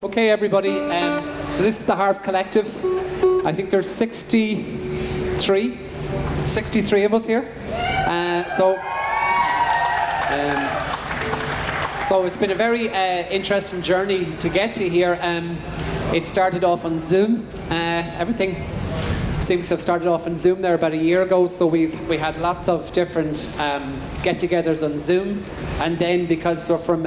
Okay, everybody, so this is the Harp Collective. I think there's 63 of us here. So it's been a very interesting journey to get to here. It started off on Zoom. Everything seems to have started off on Zoom there about a year ago. So we had lots of different get-togethers on Zoom, and then because we're from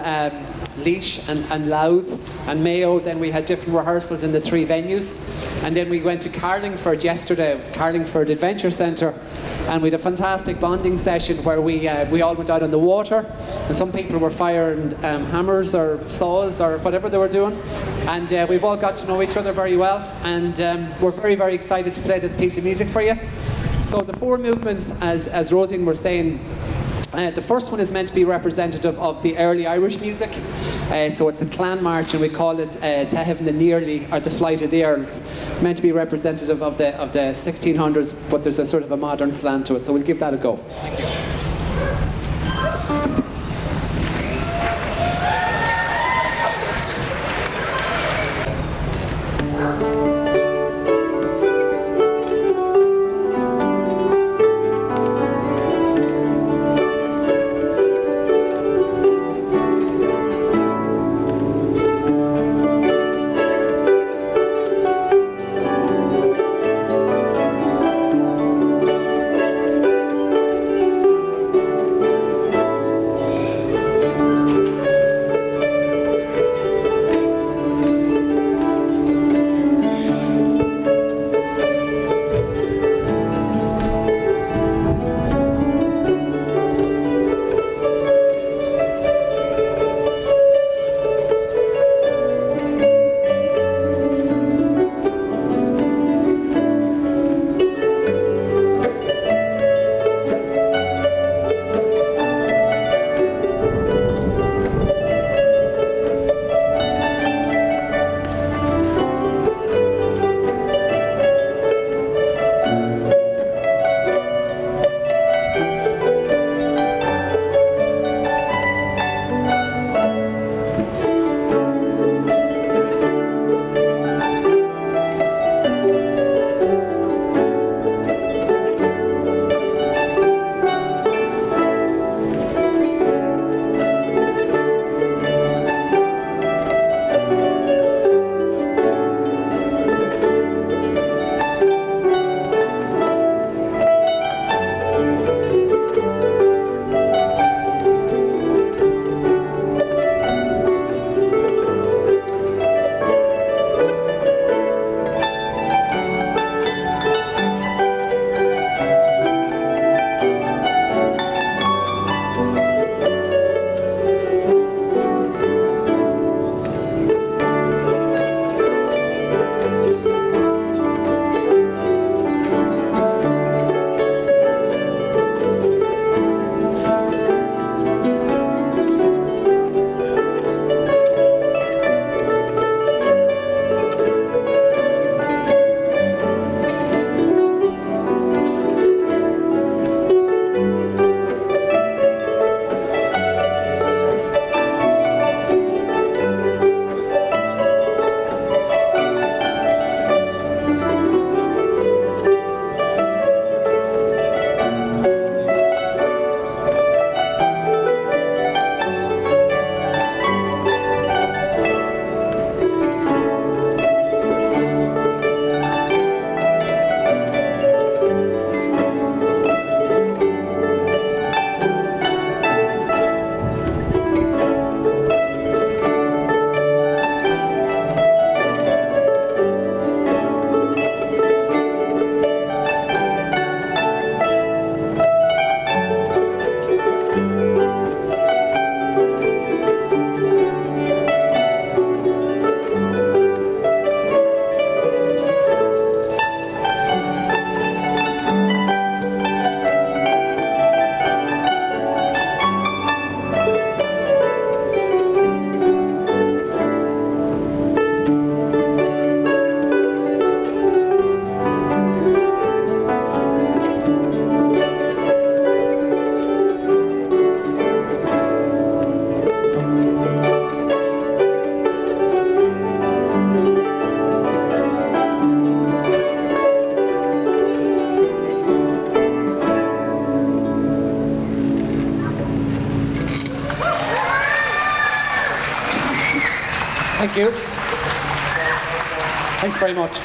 Laois and Louth and Mayo, then we had different rehearsals in the three venues, and then we went to Carlingford yesterday, Carlingford Adventure Centre, and we had a fantastic bonding session where we all went out on the water, and some people were firing hammers or saws or whatever they were doing, and we've all got to know each other very well, and we're very, very excited to play this piece of music for you. So the four movements, as Rosie were saying, the first one is meant to be representative of the early Irish music. So it's a clan march, and we call it Taibh na Nearly, or the Flight of the Earls. It's meant to be representative of the 1600s, but there's a sort of a modern slant to it. So we'll give that a go. Thank you. Thank you. Thanks very much.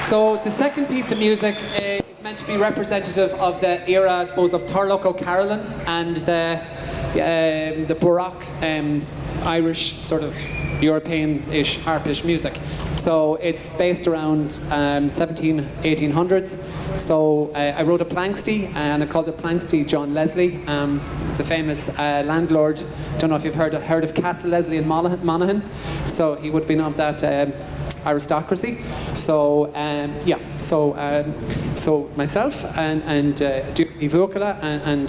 So the second piece of music is meant to be representative of the era, I suppose, of Turlough O'Carolan and the Baroque Irish sort of European-ish harpish music. So it's based around 1800s. So I wrote a Planxty, and I called it Planxty John Leslie. He's a famous landlord. Don't know if you've heard of Castle Leslie in Monaghan. So he would have been of that aristocracy. So so myself and Deirdre Ní Bhuachalla and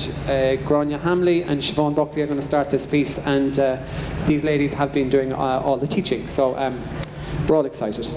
Gráinne Hambly and Siobhan Buckley are going to start this piece, and these ladies have been doing all the teaching. So we're all excited.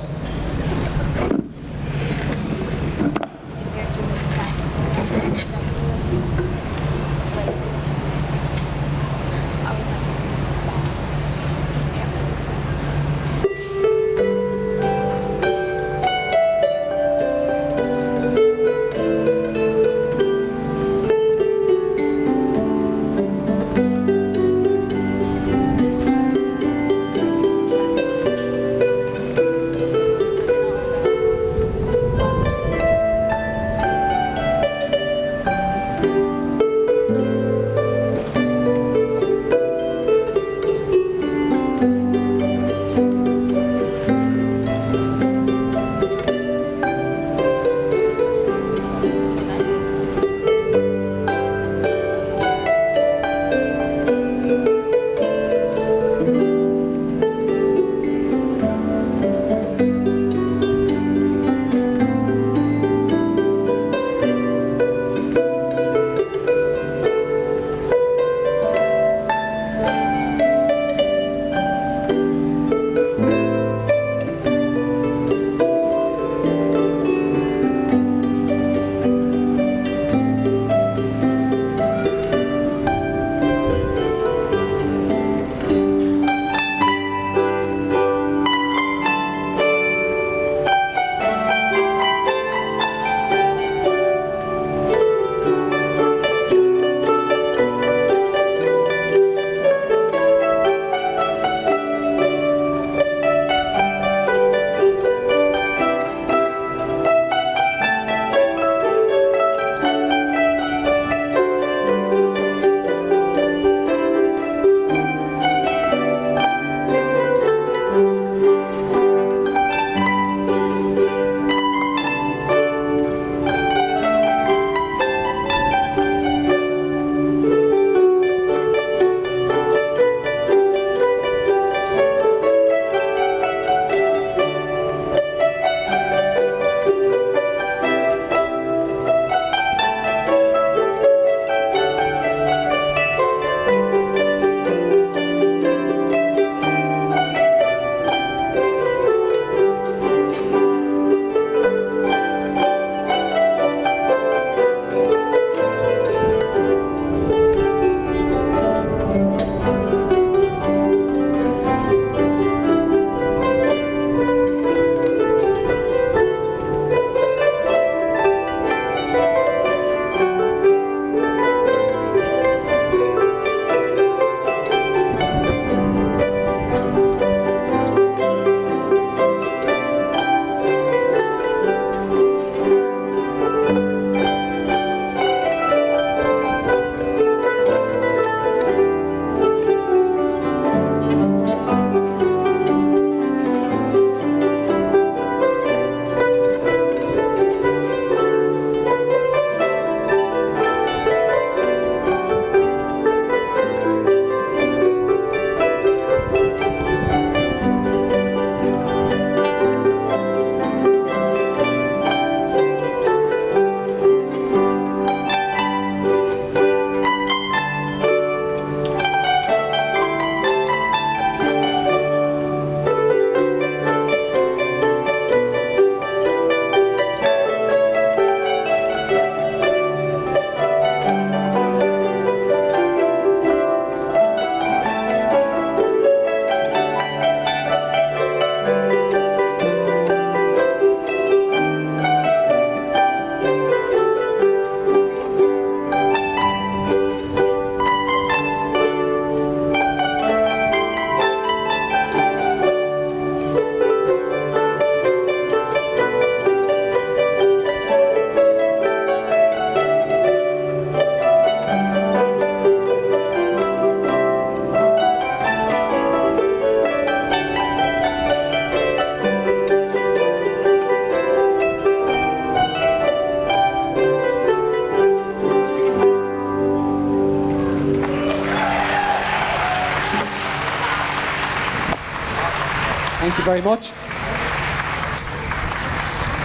you very much.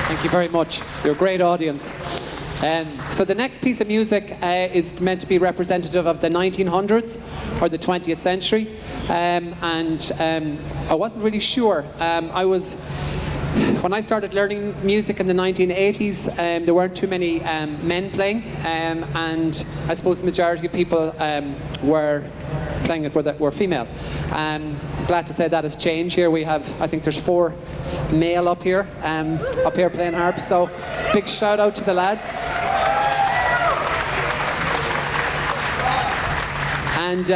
Thank you very much. You're a great audience. So the next piece of music is meant to be representative of the 1900s or the 20th century. I wasn't really sure. When I started learning music in the 1980s, there weren't too many men playing, and I suppose the majority of people were playing it were female. Glad to say that has changed. Here we have, I think there's 4 male up here playing harp. So big shout out to the lads. And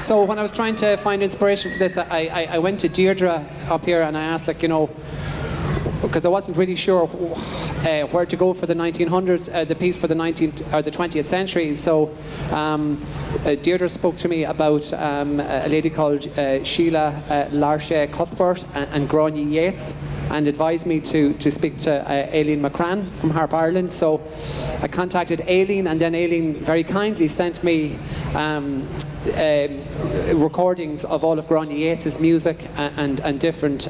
so when I was trying to find inspiration for this, I went to Deirdre up here and I asked, like, you know, because I wasn't really sure where to go for the 1900s, the piece for the 19th or the 20th century. So Deirdre spoke to me about a lady called Cláirseoireacht Cuthbert and Gráinne Yates, and advised me to speak to Aileen McCrann from Harp Ireland. So I contacted Aileen, and then Aileen very kindly sent me recordings of all of Gráinne Yates' music and different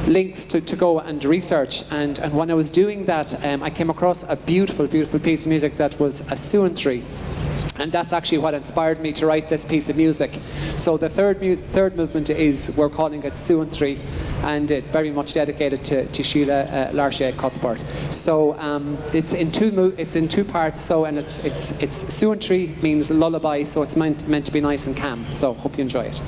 links to go and research. And when I was doing that, I came across a beautiful, beautiful piece of music that was a suantry. And that's actually what inspired me to write this piece of music. So the third movement is, we're calling it Suantry, and it very much dedicated to Cláirseoireacht Cuthbert. So it's in two parts. So, and it's Suantry means lullaby, so it's meant to be nice and calm. So hope you enjoy it.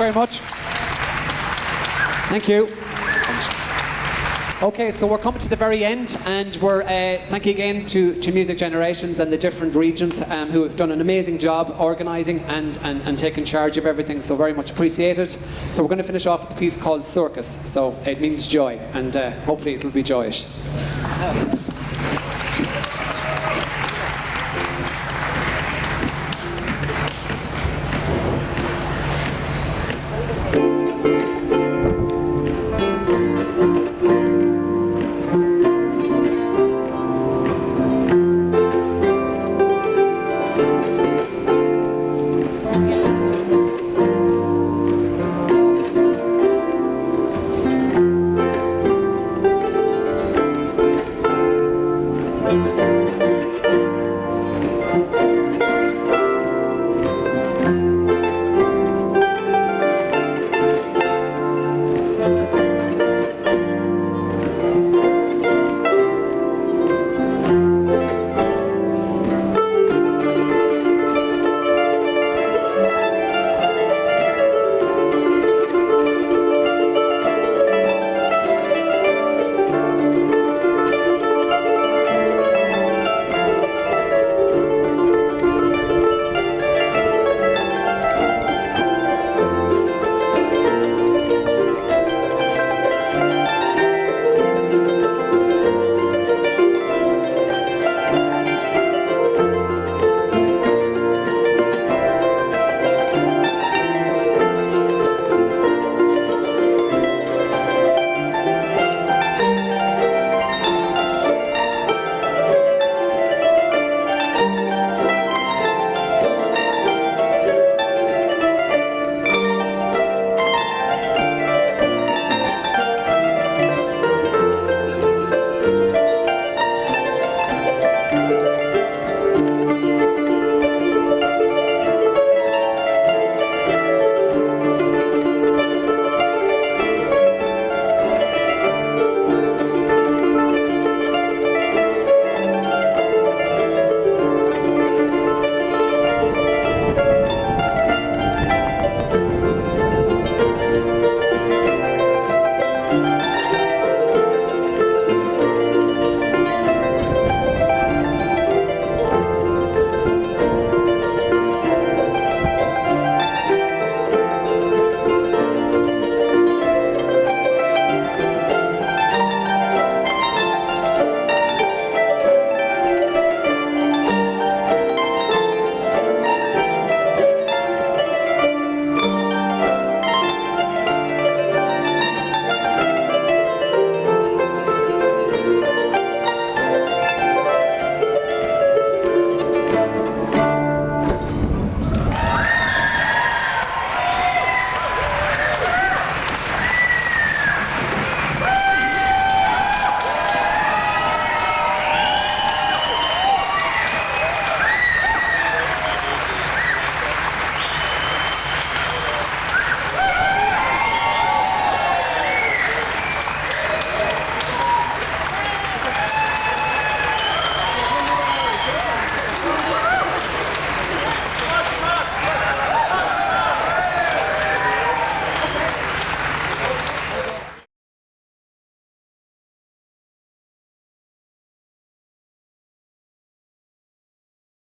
very much. Thank you. Okay, so we're coming to the very end, and we're thank you again to Music Generations and the different regions who have done an amazing job organising and taking charge of everything, so very much appreciated. So we're going to finish off with a piece called Circus, so it means joy, and hopefully it'll be joyous.